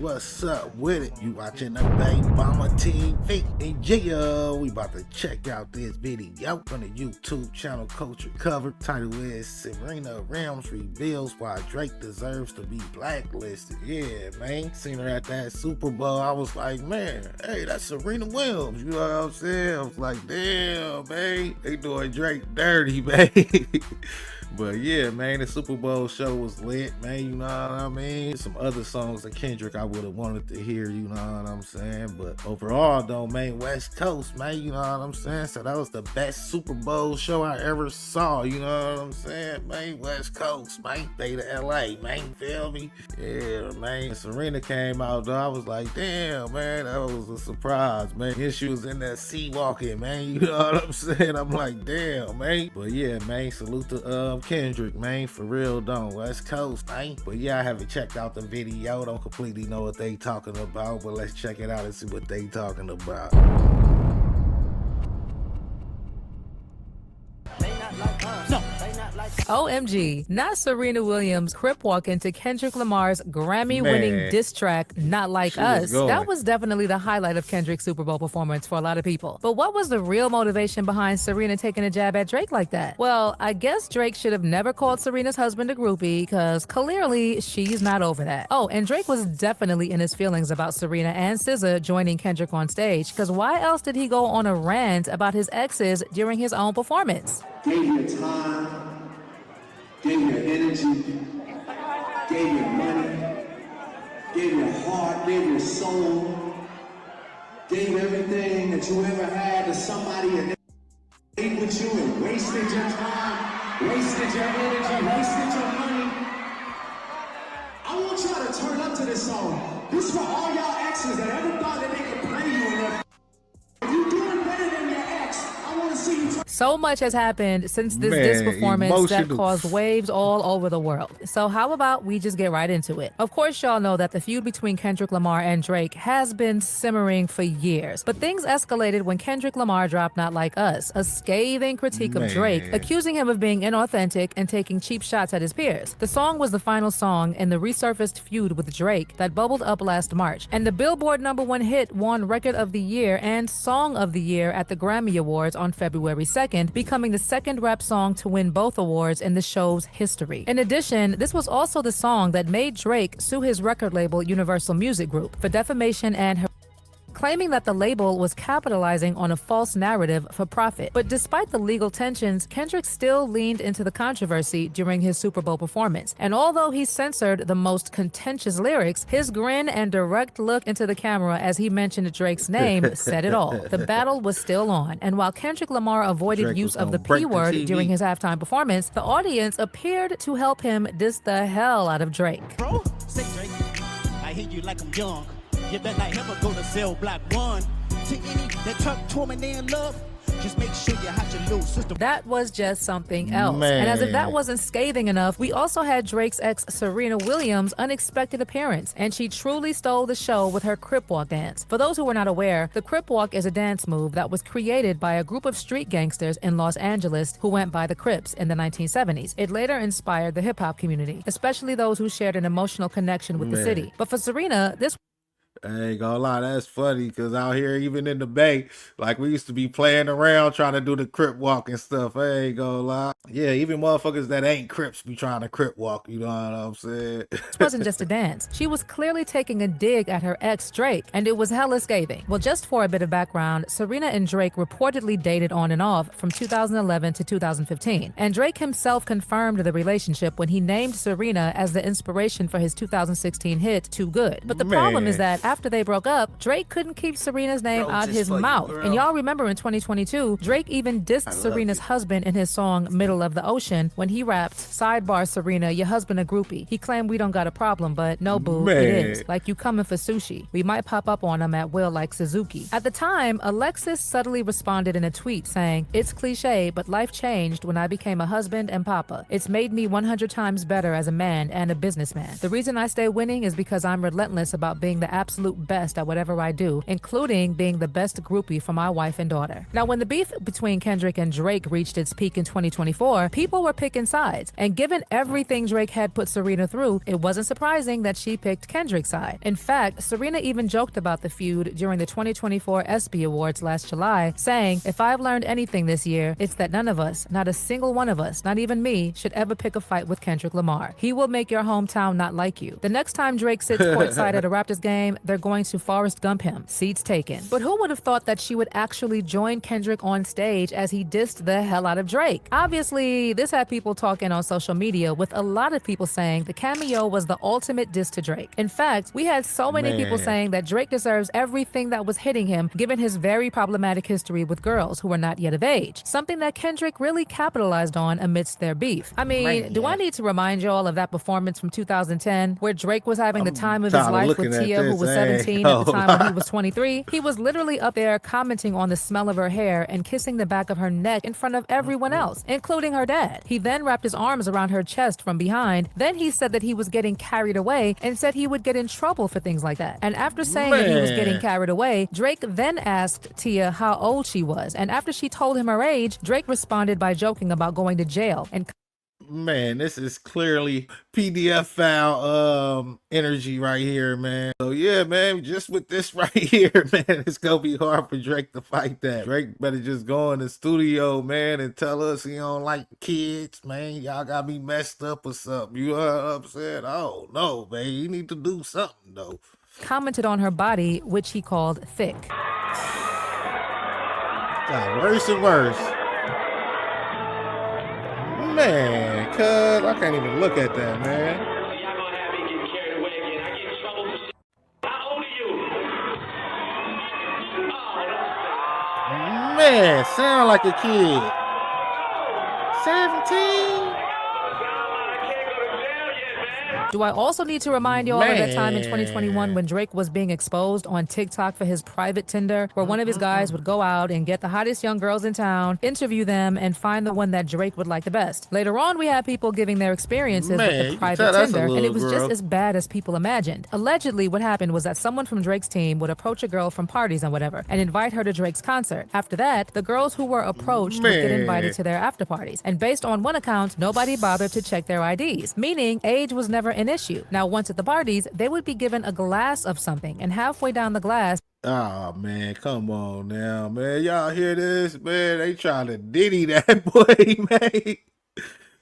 What's up with it? You watching the Bang Bomber TV? And yeah, we about to check out this video on the YouTube channel Culture Cover. Title is Serena Williams reveals why Drake deserves to be blacklisted. Yeah, man. Seen her at that Super Bowl. I was like, man, hey, that's Serena Williams. You know what I'm saying? I was like, damn, man. They doing Drake dirty, man. But yeah, man, the Super Bowl show was lit, man, you know what I mean? Some other songs of Kendrick I would have wanted to hear, you know what I'm saying? But overall, though, man, West Coast, man, you know what I'm saying? So that was the best Super Bowl show I ever saw, you know what I'm saying? Man, West Coast, man, Bay to LA, man, feel me? Yeah, man, Serena came out, though, I was like, damn, man, that was a surprise, man. And she was in that sea walking, man, you know what I'm saying? I'm like, damn, man. But yeah, man, salute to, Kendrick, man, for real, don't West Coast, man. But yeah, I haven't checked out the video, don't completely know what they talking about, but let's check it out and see what they talking about. OMG, not Serena Williams crip walk into Kendrick Lamar's Grammy-winning diss track, Not Like Us. That was definitely the highlight of Kendrick's Super Bowl performance for a lot of people. But what was the real motivation behind Serena taking a jab at Drake like that? Well, I guess Drake should have never called Serena's husband a groupie, because clearly she's not over that. Oh, and Drake was definitely in his feelings about Serena and SZA joining Kendrick on stage, because why else did he go on a rant about his exes during his own performance? Gave you time, gave you energy, gave you money, gave you heart, gave you soul, gave everything that you ever had to somebody and they ate with you and wasted your time, wasted your energy, wasted your money. I want y'all to turn up to this song. This is for all y'all exes that ever thought that they could play you in their. If you doing better than your ex, I want to see you. So much has happened since this diss performance that caused waves all over the world. So how about we just get right into it? Of course, y'all know that the feud between Kendrick Lamar and Drake has been simmering for years. But things escalated when Kendrick Lamar dropped Not Like Us, a scathing critique of Drake, accusing him of being inauthentic and taking cheap shots at his peers. The song was the final song in the resurfaced feud with Drake that bubbled up last March. And the Billboard #1 hit won Record of the Year and Song of the Year at the Grammy Awards on February 2nd, becoming the second rap song to win both awards in the show's history. In addition, this was also the song that made Drake sue his record label Universal Music Group for defamation and claiming that the label was capitalizing on a false narrative for profit. But despite the legal tensions, Kendrick still leaned into the controversy during his Super Bowl performance. And although he censored the most contentious lyrics, his grin and direct look into the camera as he mentioned Drake's name said it all. The battle was still on, and while Kendrick Lamar avoided use of the P word during his halftime performance, the audience appeared to help him diss the hell out of Drake. Bro, sick Drake, I hate you like I'm young. You better not ever go to Cell Block 1. To any that talk to me in love, just make sure you have your little sister. That was just something else. And as if that wasn't scathing enough, we also had Drake's ex Serena Williams' unexpected appearance, and she truly stole the show with her Crip Walk dance. For those who were not aware, the Crip Walk is a dance move that was created by a group of street gangsters in Los Angeles who went by the Crips in the 1970s. It later inspired the hip-hop community, especially those who shared an emotional connection with the city. But for Serena, this I ain't gonna lie, that's funny, because out here, even in the Bay, like, we used to be playing around trying to do the Crip walk and stuff. I ain't gonna lie. Yeah, even motherfuckers that ain't Crips be trying to Crip walk, you know what I'm saying? This wasn't just a dance. She was clearly taking a dig at her ex, Drake, and it was hella scathing. Well, just for a bit of background, Serena and Drake reportedly dated on and off from 2011 to 2015. And Drake himself confirmed the relationship when he named Serena as the inspiration for his 2016 hit, Too Good. But the problem is that after they broke up, Drake couldn't keep Serena's name out his mouth. And y'all remember in 2022, Drake even dissed Serena's husband in his song Middle of the Ocean when he rapped, "Sidebar Serena, your husband a groupie. He claimed we don't got a problem, but no boo, it is. Like you coming for sushi. We might pop up on him at will like Suzuki." At the time, Alexis subtly responded in a tweet saying, "It's cliche, but life changed when I became a husband and papa. It's made me 100 times better as a man and a businessman. The reason I stay winning is because I'm relentless about being the absolute absolute best at whatever I do, including being the best groupie for my wife and daughter. Now, when the beef between Kendrick and Drake reached its peak in 2024, people were picking sides. And given everything Drake had put Serena through, it wasn't surprising that she picked Kendrick's side. In fact, Serena even joked about the feud during the 2024 ESPY Awards last July, saying, "If I've learned anything this year, it's that none of us, not a single one of us, not even me, should ever pick a fight with Kendrick Lamar. He will make your hometown not like you. The next time Drake sits courtside at a Raptors game, they're going to Forrest Gump him. Seats taken." But who would have thought that she would actually join Kendrick on stage as he dissed the hell out of Drake? Obviously, this had people talking on social media, with a lot of people saying the cameo was the ultimate diss to Drake. In fact, we had so many people saying that Drake deserves everything that was hitting him, given his very problematic history with girls who were not yet of age, something that Kendrick really capitalized on amidst their beef. I mean, do I need to remind y'all of that performance from 2010 where Drake was having the time of his life with Tia, who was 17 at the time when he was 23? He was literally up there commenting on the smell of her hair and kissing the back of her neck in front of everyone else, including her dad. He then wrapped his arms around her chest from behind. Then he said that he was getting carried away and said he would get in trouble for things like that. And after saying that he was getting carried away, Drake then asked Tia how old she was. And after she told him her age, Drake responded by joking about going to jail. And man, this is clearly PDF file energy right here, man. So yeah, man, just with this right here, man, it's gonna be hard for Drake to fight that. Drake better just go in the studio, man, and tell us he don't like kids, man. Y'all got me messed up or something. You are upset? Oh no, man, you need to do something though. Commented on her body, which he called thick. Got worse and worse. Man, cuz I can't even look at that, man. Y'all gonna have me getting carried away again. I get in trouble for shit. How old are you? Man, sound like a kid. 17? Do I also need to remind you all of that time in 2021 when Drake was being exposed on TikTok for his private Tinder, where one of his guys would go out and get the hottest young girls in town, interview them, and find the one that Drake would like the best? Later on, we had people giving their experiences with the private Tinder, and it was just as bad as people imagined. Allegedly, what happened was that someone from Drake's team would approach a girl from parties and whatever, and invite her to Drake's concert. After that, the girls who were approached would get invited to their after parties. And based on one account, nobody bothered to check their IDs, meaning age was never an issue. Now, once at the parties, they would be given a glass of something, and halfway down the glass, oh man, come on now, man. Y'all hear this? Man, they trying to Diddy that boy, man.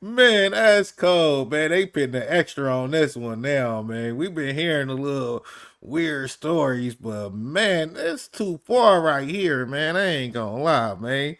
Man, that's cold, man. They putting the extra on this one now, man. We've been hearing a little weird stories, but man, it's too far right here, man. I ain't gonna lie, man.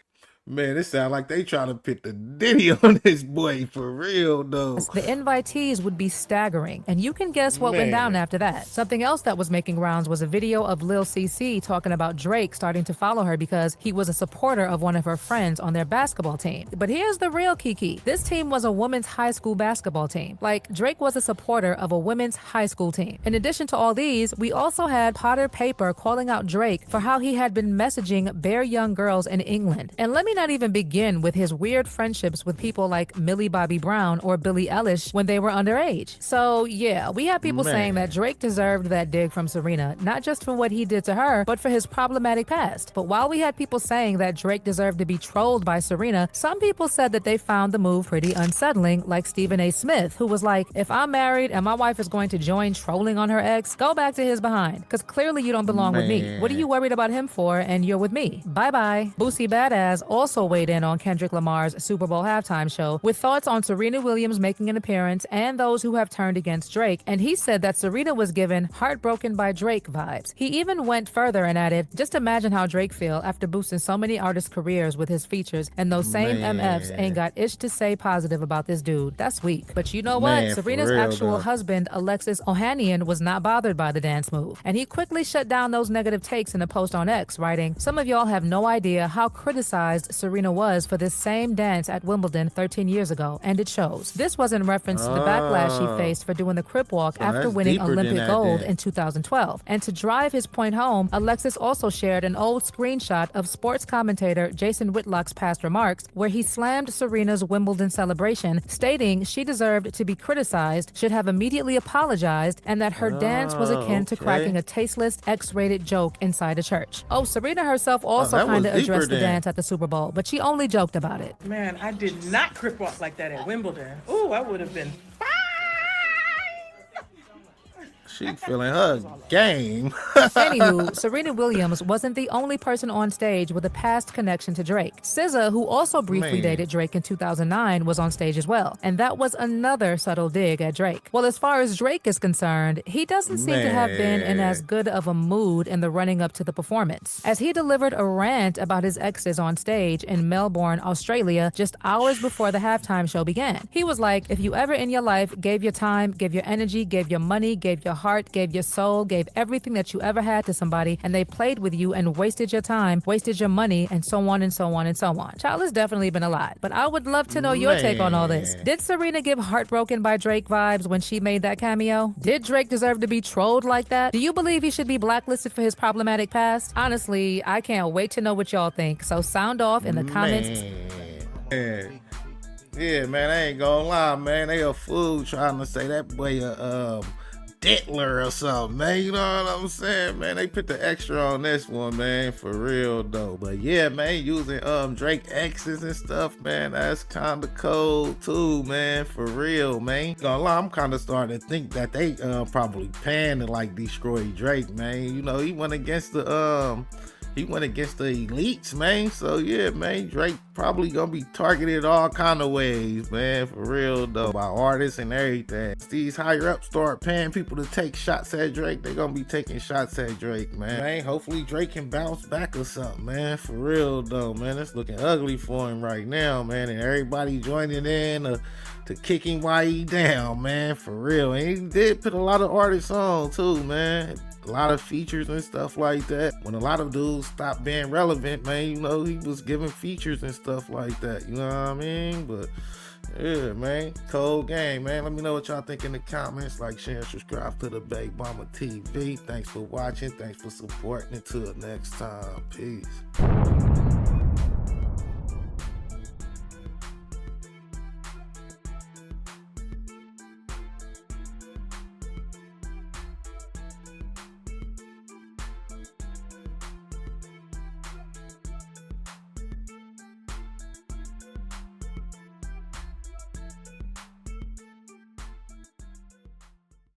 Man, it sounds like they trying to put the Diddy on this boy for real, though. The invitees would be staggering, and you can guess what went down after that. Something else that was making rounds was a video of Lil CC talking about Drake starting to follow her because he was a supporter of one of her friends on their basketball team. But here's the real kiki. This team was a women's high school basketball team. Like, Drake was a supporter of a women's high school team. In addition to all these, we also had Potter Paper calling out Drake for how he had been messaging bare young girls in England. And let me not even begin with his weird friendships with people like Millie Bobby Brown or Billie Eilish when they were underage. So yeah, we have people saying that Drake deserved that dig from Serena, not just for what he did to her, but for his problematic past. But while we had people saying that Drake deserved to be trolled by Serena, some people said that they found the move pretty unsettling, like Stephen A. Smith, who was like, if I'm married and my wife is going to join trolling on her ex, go back to his behind, because clearly you don't belong with me. What are you worried about him for, and you're with me? Bye-bye. Boosie Badass also weighed in on Kendrick Lamar's Super Bowl halftime show with thoughts on Serena Williams making an appearance and those who have turned against Drake, and he said that Serena was given heartbroken by Drake vibes. He even went further and added, just imagine how Drake feel after boosting so many artists' careers with his features, and those same MFs ain't got ish to say positive about this dude. That's weak. But you know what? Serena's actual husband, Alexis Ohanian, was not bothered by the dance move, and he quickly shut down those negative takes in a post on X, writing, some of y'all have no idea how criticized Serena was for this same dance at Wimbledon 13 years ago, and it shows. This was in reference to the backlash he faced for doing the crip walk after winning Olympic gold in 2012. And to drive his point home, Alexis also shared an old screenshot of sports commentator Jason Whitlock's past remarks, where he slammed Serena's Wimbledon celebration, stating she deserved to be criticized, should have immediately apologized, and that her dance was akin to cracking a tasteless, X-rated joke inside a church. Oh, Serena herself also kind of addressed the dance at the Super Bowl, but she only joked about it. Man, I did not crip walk like that at Wimbledon. Ooh, I would have been fine. She feeling her game. Anywho, Serena Williams wasn't the only person on stage with a past connection to Drake. SZA, who also briefly dated Drake in 2009, was on stage as well. And that was another subtle dig at Drake. Well, as far as Drake is concerned, he doesn't seem to have been in as good of a mood in the running up to the performance, as he delivered a rant about his exes on stage in Melbourne, Australia, just hours before the halftime show began. He was like, if you ever in your life gave your time, gave your energy, gave your money, gave your heart, gave your soul, gave everything that you ever had to somebody, and they played with you and wasted your time, wasted your money, and so on and so on and so on. Child, has definitely been a lot, but I would love to know your take on all this. Did Serena give Heartbroken by Drake vibes when she made that cameo? Did Drake deserve to be trolled like that? Do you believe he should be blacklisted for his problematic past? Honestly, I can't wait to know what y'all think, so sound off in the comments. Yeah, man, I ain't gonna lie, man. They a fool trying to say that boy a Diddler or something, man. You know what I'm saying, man? They put the extra on this one, man, for real though. But yeah, man, using Drake X's and stuff, man, that's kind of cold too, man, for real, man. Gonna lie, I'm kind of starting to think that they probably planned to like destroy Drake, man. You know, he went against the elites, man. So yeah, man, Drake probably gonna be targeted all kind of ways, man, for real though, by artists and everything. These higher ups start paying people to take shots at Drake, they gonna be taking shots at Drake, man. Hopefully Drake can bounce back or something, man, for real though, man. It's looking ugly for him right now, man, and everybody joining in to kick him while he down, man, for real. And he did put a lot of artists on too, man. A lot of features and stuff like that. When a lot of dudes stopped being relevant, man, you know, he was giving features and stuff like that, you know what I mean? But yeah, man, cold game, man. Let me know what y'all think in the comments. Like, share, and subscribe to the Big Mama TV. Thanks for watching. Thanks for supporting. Until next time, peace.